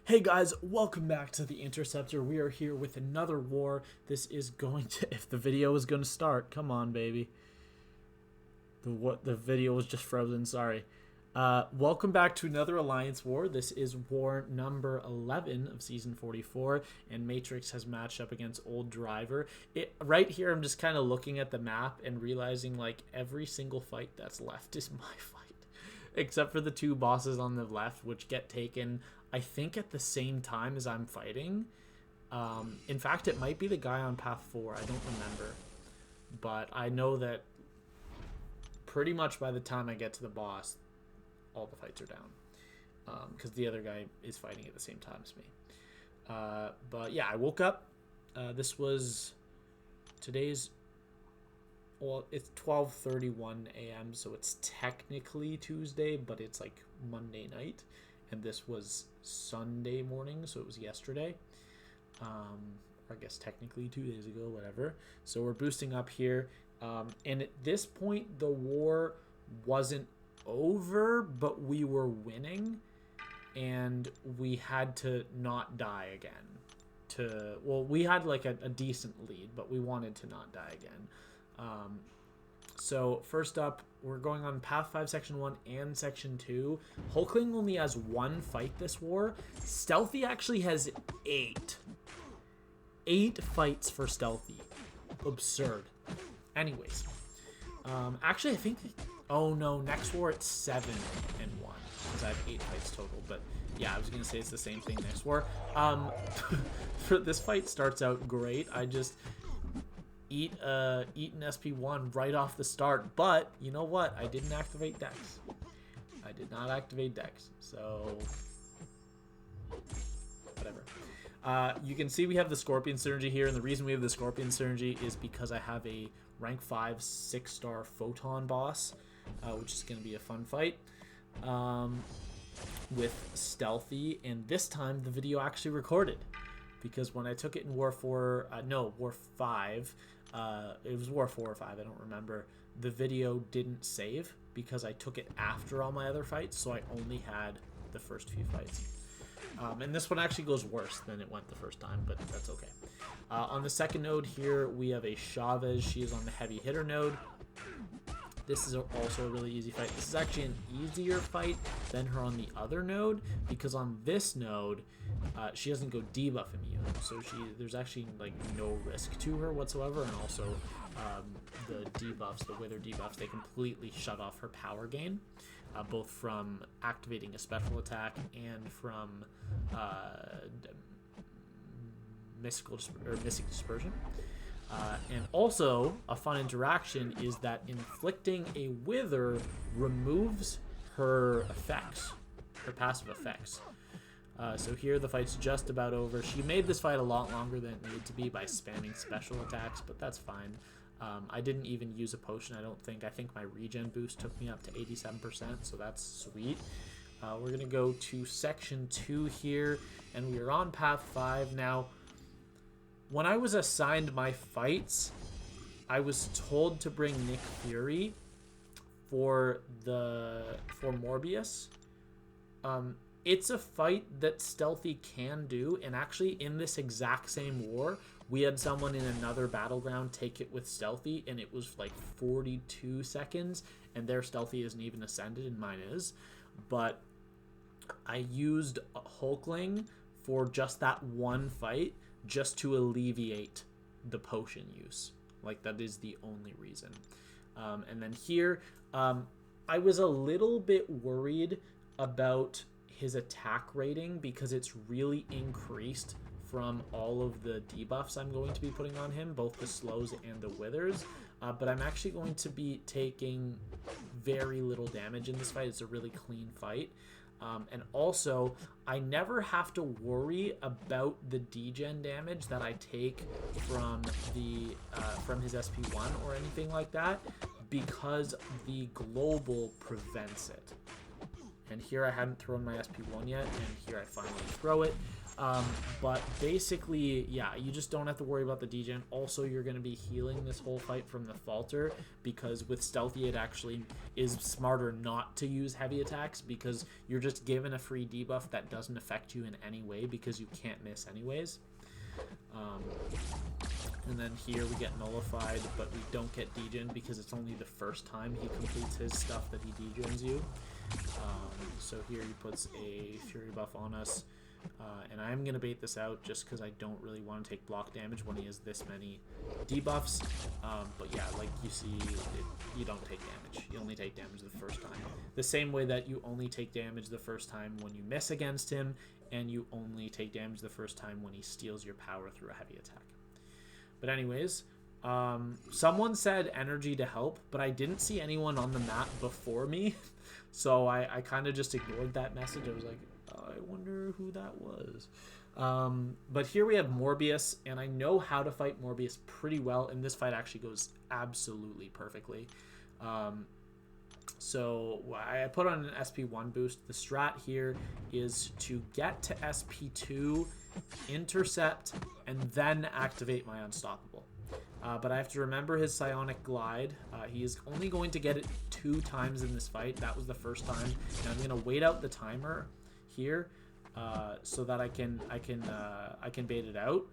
Hey guys, welcome back to the Interceptor. We are here with another war. This is going to, if the video is going to start, come on, baby. The video was just frozen, sorry. Welcome back to another Alliance war. This is war number 11 of season 44, and Matrix has matched up against Old Driver. Right here, I'm just kind of looking at the map and realizing, like, every single fight that's left is my fight. Except for the two bosses on the left, which get taken, I think, at the same time as I'm fighting. In fact, it might be the guy on path 4. I don't remember. But I know that pretty much by the time I get to the boss, all the fights are down. Because the other guy is fighting at the same time as me. But yeah, I woke up. Today's... Well, it's 12:31 a.m., so it's technically Tuesday, but it's like Monday night. And this was Sunday morning, so it was yesterday. Or I guess technically 2 days ago, whatever. So we're boosting up here. And at this point, the war wasn't over, but we were winning. And we had to not die again. We had like a decent lead, but we wanted to not die again. So first up, we're going on Path 5 Section 1 and Section 2. Hulkling only has 1 fight this war. Stealthy actually has 8. 8 fights for Stealthy. Absurd. Anyways. Actually, I think... Oh, no. Next war, it's 7 and 1. Because I have 8 fights total. But, yeah, I was going to say it's the same thing next war. This fight starts out great. I just... eat an SP1 right off the start, but you know what? I didn't activate Dex. I did not activate Dex, so whatever. You can see we have the Scorpion synergy here, and the reason we have the Scorpion synergy is because I have a rank 5 6-star Photon boss, which is going to be a fun fight with Stealthy, and this time the video actually recorded. Because when I took it in War 5, it was War 4 or 5, I don't remember, the video didn't save because I took it after all my other fights, so I only had the first few fights. And this one actually goes worse than it went the first time, but that's okay. On the second node here, we have a Chavez. She is on the heavy hitter node. This is also a really easy fight. This is actually an easier fight than her on the other node, because on this node, she doesn't go debuff immune. So there's actually like no risk to her whatsoever, and also the debuffs, the wither debuffs, they completely shut off her power gain, both from activating a special attack and from missing dispersion. And also, a fun interaction is that inflicting a wither removes her effects, her passive effects. So here the fight's just about over. She made this fight a lot longer than it needed to be by spamming special attacks, but that's fine. I didn't even use a potion, I don't think. I think my regen boost took me up to 87%, so that's sweet. We're going to go to Section 2 here, and we are on Path 5 now. When I was assigned my fights, I was told to bring Nick Fury for Morbius. It's a fight that Stealthy can do, and actually in this exact same war, we had someone in another battleground take it with Stealthy, and it was like 42 seconds, and their Stealthy isn't even ascended, and mine is. But I used Hulkling for just that one fight, just to alleviate the potion use. Like, that is the only reason. And then here, I was a little bit worried about his attack rating because it's really increased from all of the debuffs I'm going to be putting on him, both the slows and the withers. But I'm actually going to be taking very little damage in this fight. It's a really clean fight. And also, I never have to worry about the degen damage that I take from his SP1 or anything like that, because the global prevents it. And here I hadn't thrown my SP1 yet, and here I finally throw it. But basically, yeah, you just don't have to worry about the degen. Also, you're going to be healing this whole fight from the falter, because with stealthy it actually is smarter not to use heavy attacks, because you're just given a free debuff that doesn't affect you in any way because you can't miss anyways. And then here we get nullified, but we don't get degen because it's only the first time he completes his stuff that he degens you. So here he puts a fury buff on us, and I'm going to bait this out just because I don't really want to take block damage when he has this many debuffs. But yeah, like you see, you don't take damage. You only take damage the first time. The same way that you only take damage the first time when you miss against him, and you only take damage the first time when he steals your power through a heavy attack. But anyways, someone said energy to help, but I didn't see anyone on the map before me. So I kind of just ignored that message. I was like, oh, I wonder who that was. But here we have Morbius, and I know how to fight Morbius pretty well, and this fight actually goes absolutely perfectly. So I put on an SP1 boost. The strat here is to get to SP2, intercept, and then activate my Unstoppable. But I have to remember his Psionic Glide. He is only going to get it 2 times in this fight. That was the first time. And I'm going to wait out the timer here so that I can bait it out.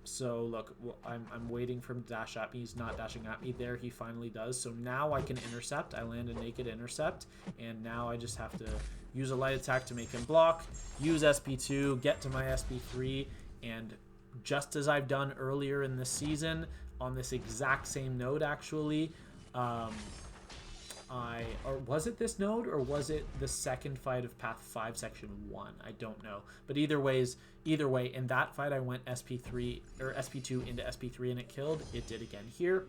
So look, I'm waiting for him to dash at me. He's not dashing at me. There he finally does. So now I can intercept. I land a naked intercept, and now I just have to use a light attack to make him block, use SP2, get to my SP3, and just as I've done earlier in this season on this exact same node actually, or was it this node, or was it the second fight of Path 5 Section 1? I don't know. But either way, in that fight I went SP3 or SP2 into SP3 and it killed. It did again here.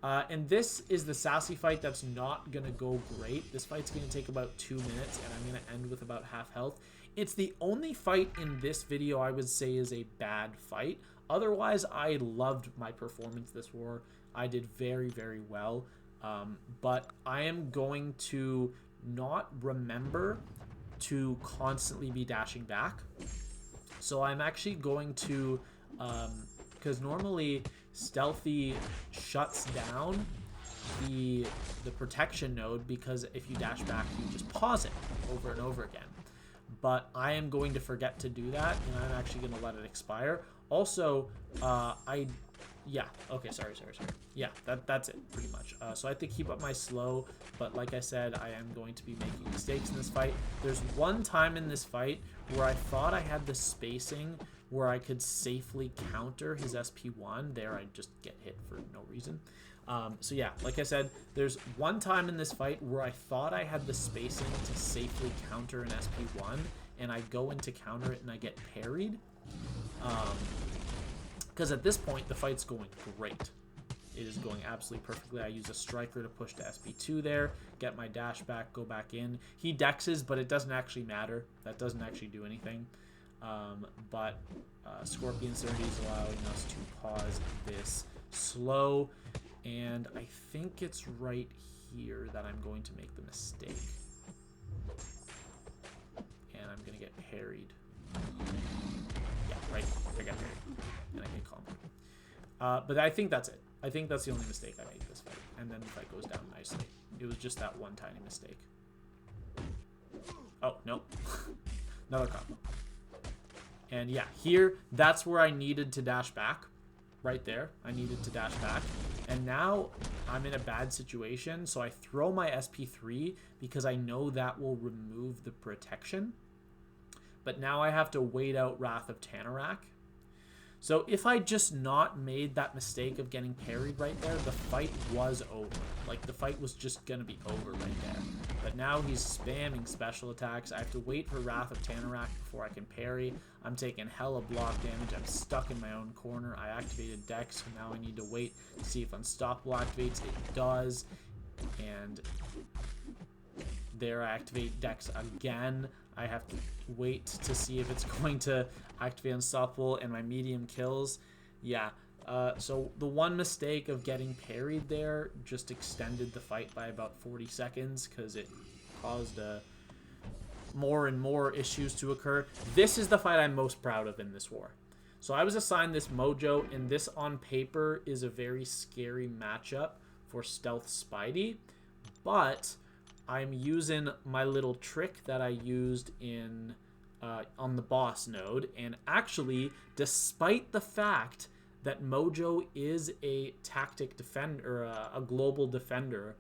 And this is the sassy fight that's not going to go great. This fight's going to take about 2 minutes, and I'm going to end with about half health. It's the only fight in this video I would say is a bad fight. Otherwise, I loved my performance this war. I did very, very well. But I am going to not remember to constantly be dashing back. So I'm actually going to, because normally Stealthy shuts down the protection node, because if you dash back, you just pause it over and over again. But I am going to forget to do that, and I'm actually going to let it expire. Also, yeah, okay, sorry. Yeah, that's it, pretty much. So I have to keep up my slow, but like I said, I am going to be making mistakes in this fight. There's one time in this fight where I thought I had the spacing where I could safely counter his SP1. There, I just get hit for no reason. So yeah, like I said, there's one time in this fight where I thought I had the spacing to safely counter an SP1, and I go into counter it and I get parried. Because at this point, the fight's going great. It is going absolutely perfectly. I use a striker to push to SP2 there, get my dash back, go back in. He dexes, but it doesn't actually matter. That doesn't actually do anything. But Scorpion Serenity is allowing us to pause this slow. And I think it's right here that I'm going to make the mistake. And I'm going to get parried. Yeah, right. I got parried. And I get comboed. But I think that's it. I think that's the only mistake I made this fight. And then the fight goes down nicely. It was just that one tiny mistake. Oh, no. Another combo. And yeah, here, that's where I needed to dash back. Right there. I needed to dash back. And now I'm in a bad situation. So I throw my SP3 because I know that will remove the protection. But now I have to wait out Wrath of Tanarak. So if I just not made that mistake of getting parried right there, the fight was over. Like, the fight was just going to be over right there. But now he's spamming special attacks. I have to wait for Wrath of Tanarak before I can parry. I'm taking hella block damage. I'm stuck in my own corner. I activated Dex, so now I need to wait to see if Unstoppable activates. It does. And there I activate Dex again. I have to wait to see if it's going to activate Unstoppable, and my medium kills. Yeah, so the one mistake of getting parried there just extended the fight by about 40 seconds because it caused a more and more issues to occur. This is the fight I'm most proud of in this war. So I was assigned this Mojo, and this on paper is a very scary matchup for Stealth Spidey, but I'm using my little trick that I used in on the boss node, and actually, despite the fact that Mojo is a tactic defender, a global defender,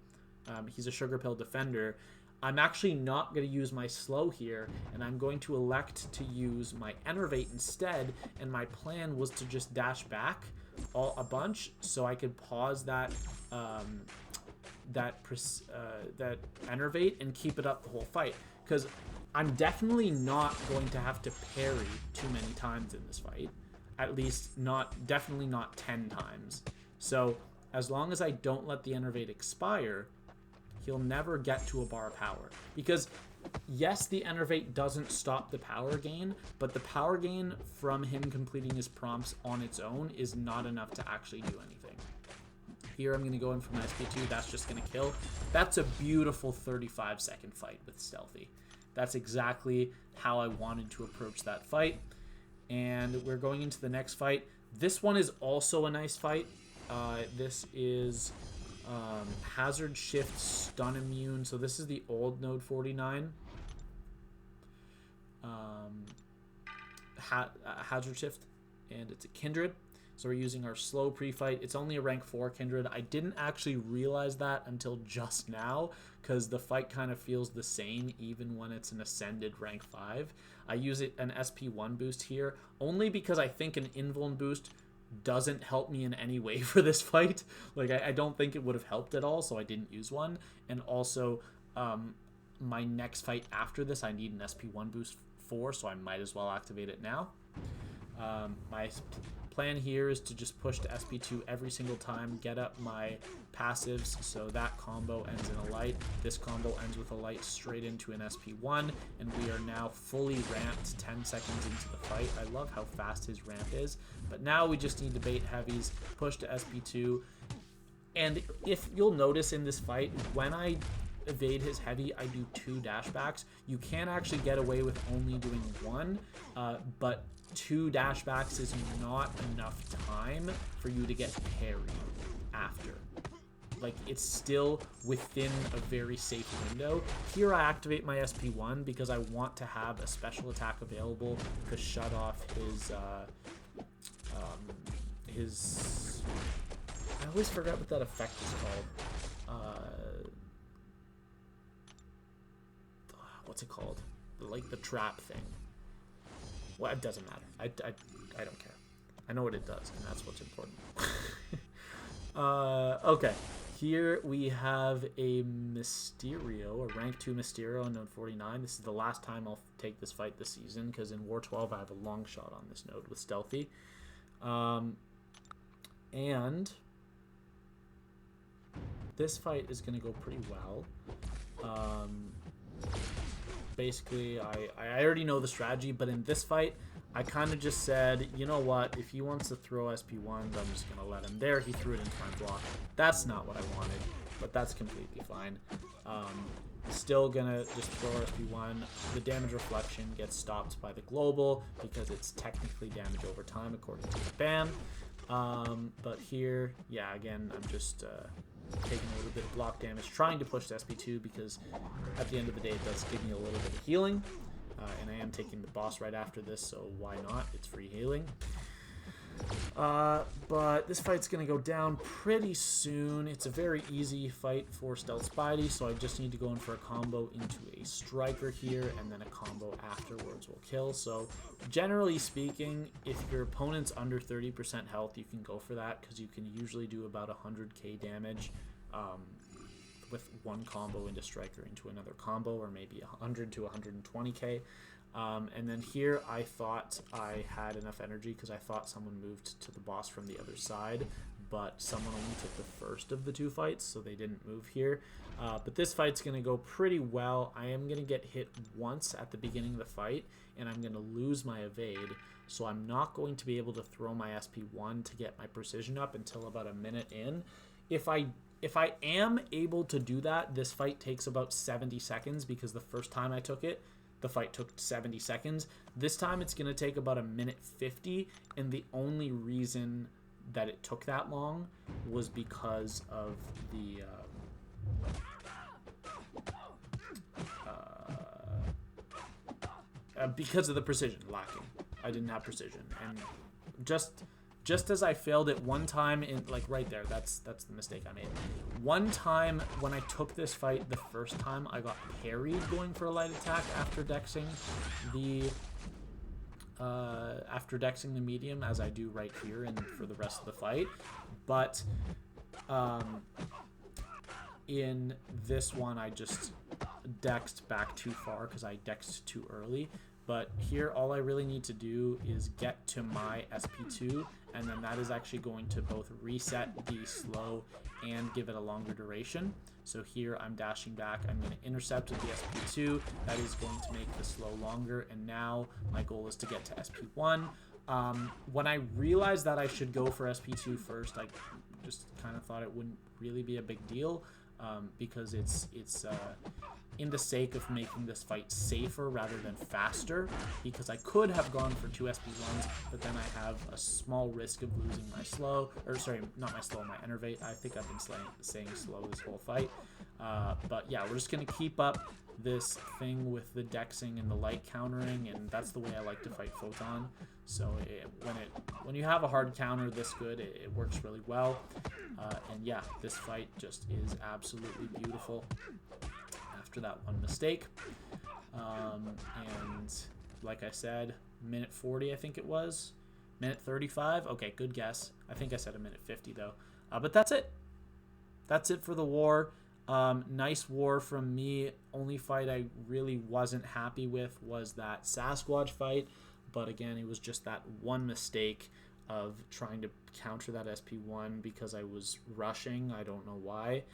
he's a sugar pill defender, I'm actually not going to use my slow here, and I'm going to elect to use my Enervate instead, and my plan was to just dash back a bunch so I could pause that that Enervate and keep it up the whole fight, because I'm definitely not going to have to parry too many times in this fight. At least definitely not 10 times. So as long as I don't let the Enervate expire, he'll never get to a bar of power. Because yes, the Enervate doesn't stop the power gain, but the power gain from him completing his prompts on its own is not enough to actually do anything. Here I'm going to go in for my SP2. That's just going to kill. That's a beautiful 35-second fight with Stealthy. That's exactly how I wanted to approach that fight. And we're going into the next fight. This one is also a nice fight. This is Hazard Shift Stun Immune. So this is the old Node 49. Hazard Shift, and it's a Kindred. So we're using our slow pre-fight. It's only a rank 4 Kindred. I didn't actually realize that until just now, because the fight kind of feels the same even when it's an ascended rank 5. I use an SP1 boost here, only because I think an invuln boost doesn't help me in any way for this fight. Like, I don't think it would have helped at all, so I didn't use one. And also, my next fight after this, I need an SP1 boost for, so I might as well activate it now. My plan here is to just push to SP2 every single time, get up my passives, so that combo ends in a light. This combo ends with a light straight into an SP1, and we are now fully ramped 10 seconds into the fight. I love how fast his ramp is, but now we just need to bait heavies, push to SP2, and if you'll notice in this fight, when I evade his heavy, I do 2 dashbacks. You can actually get away with only doing 1, but 2 dashbacks is not enough time for you to get parried after. Like, it's still within a very safe window. Here I activate my SP1 because I want to have a special attack available to shut off his I always forget what that effect is called. What's it called? Like the trap thing. Well, it doesn't matter. I don't care. I know what it does, and that's what's important. Okay. Here we have a Mysterio, a rank 2 Mysterio on node 49. This is the last time I'll take this fight this season, because in War 12 I have a long shot on this node with Stealthy. And this fight is going to go pretty well. Basically, I already know the strategy, but in this fight, I kind of just said, you know what, if he wants to throw SP1s, I'm just going to let him. There, he threw it into my block. That's not what I wanted, but that's completely fine. Still going to just throw SP1. The damage reflection gets stopped by the global, because it's technically damage over time, according to the ban. But here, yeah, again, I'm just taking a little bit of block damage, trying to push to SP2, because at the end of the day it does give me a little bit of healing, and I am taking the boss right after this, so why not? It's free healing. But this fight's gonna go down pretty soon. It's a very easy fight for Stealth Spidey, so I just need to go in for a combo into a striker here, and then a combo afterwards will kill. So generally speaking, if your opponent's under 30% health, you can go for that, because you can usually do about 100k damage with one combo into striker into another combo, or maybe 100 to 120k. And then here I thought I had enough energy because I thought someone moved to the boss from the other side, but someone only took the first of the 2 fights, so they didn't move here. But this fight's going to go pretty well. I am going to get hit once at the beginning of the fight, and I'm going to lose my evade, so I'm not going to be able to throw my SP1 to get my precision up until about a minute in. If I if I am able to do that, this fight takes about 70 seconds because the first time I took it, the fight took 70 seconds. This time it's going to take about 1:50, and the only reason that it took that long was because of the because of the precision lacking. I didn't have precision, and just as I failed it one time in, like, right there, that's the mistake I made. One time when I took this fight the first time, I got parried going for a light attack after dexing the medium, as I do right here and for the rest of the fight. But in this one, I just dexed back too far because I dexed too early. But here, all I really need to do is get to my SP2, and then that is actually going to both reset the slow and give it a longer duration. So here, I'm dashing back. I'm going to intercept with the SP2. That is going to make the slow longer, and now my goal is to get to SP1. When I realized that I should go for SP2 first, I just kind of thought it wouldn't really be a big deal. Because it's in the sake of making this fight safer rather than faster, because I could have gone for 2 SP1s, but then I have a small risk of losing my slow, or sorry, not my slow, my enervate. I think I've been saying slow this whole fight. But yeah, we're just going to keep up this thing with the dexing and the light countering, and that's the way I like to fight Photon. So when you have a hard counter this good, it works really well. And yeah, this fight just is absolutely beautiful after that one mistake. And like I said, 1:40, I think it was. 1:35? Okay, good guess. I think I said 1:50 though. But that's it. That's it for the war. Nice war from me. Only fight I really wasn't happy with was that Sasquatch fight. But again, it was just that one mistake of trying to counter that SP1 because I was rushing. I don't know why.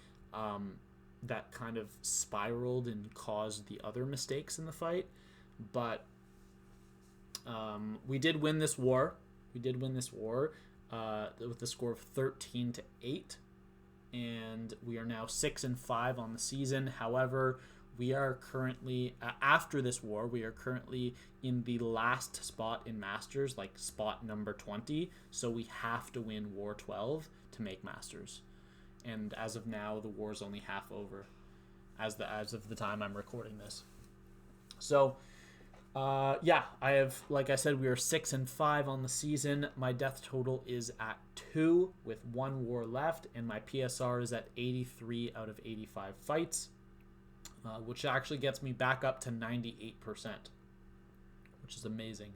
That kind of spiraled and caused the other mistakes in the fight. But we did win this war. We did win this war with the score of 13-8. And we are now 6-5 on the season. However, we are currently, after this war, we are currently in the last spot in Masters, like spot number 20. So we have to win War 12 to make Masters. And as of now, the war is only half over as of the time I'm recording this. So, yeah, I have, like I said, we are 6-5 on the season. My death total is at 2 with 1 war left, and my PSR is at 83 out of 85 fights. Which actually gets me back up to 98%, which is amazing.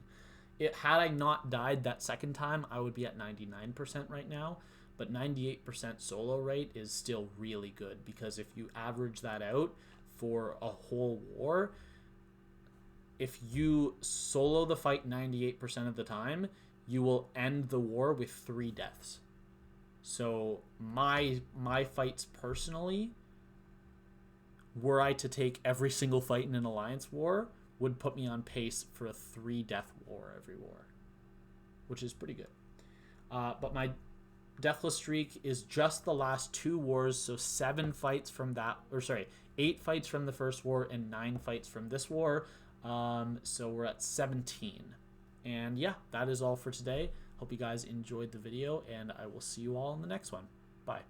Had I not died that second time, I would be at 99% right now, but 98% solo rate is still really good, because if you average that out for a whole war, if you solo the fight 98% of the time, you will end the war with 3 deaths. So my fights personally, were I to take every single fight in an alliance war, would put me on pace for a 3-death war every war, which is pretty good. But my deathless streak is just the last 2 wars, so 7 fights from that, or sorry, 8 fights from the first war and 9 fights from this war. So we're at 17. And yeah, that is all for today. Hope you guys enjoyed the video, and I will see you all in the next one. Bye.